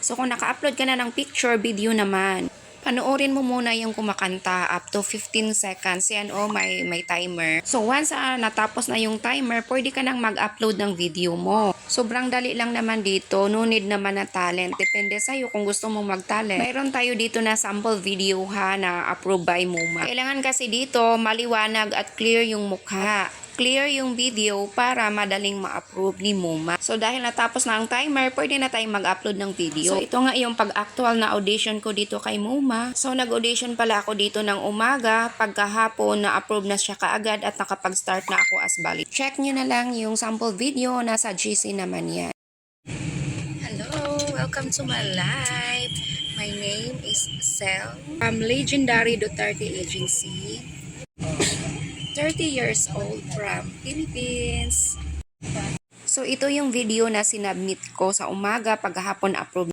So kung naka-upload ka na ng picture, video naman, panoorin mo muna yung kumakanta up to 15 seconds. Yan may timer. So once natapos na yung timer, pwede ka nang mag-upload ng video mo. Sobrang dali lang naman dito. No need naman na talent. Depende sa'yo kung gusto mong mag-talent. Mayroon tayo dito na sample video na approved by Muma. Kailangan kasi dito maliwanag at clear yung mukha. Clear yung video para madaling ma-approve ni Muma. So dahil natapos na ang timer, pwede na tayong mag-upload ng video. So ito nga yung pag-actual na audition ko dito kay Muma. So nag-audition pala ako dito ng umaga. Pagkahapon na-approve na siya kaagad at nakapag-start na ako as bali. Check nyo na lang yung sample video, nasa GC naman yan. Hello! Welcome to my live! My name is Sel from Legendary Duterte Agency. 30 years old from Philippines. So ito yung video na sinubmit ko sa umaga, paghapon approve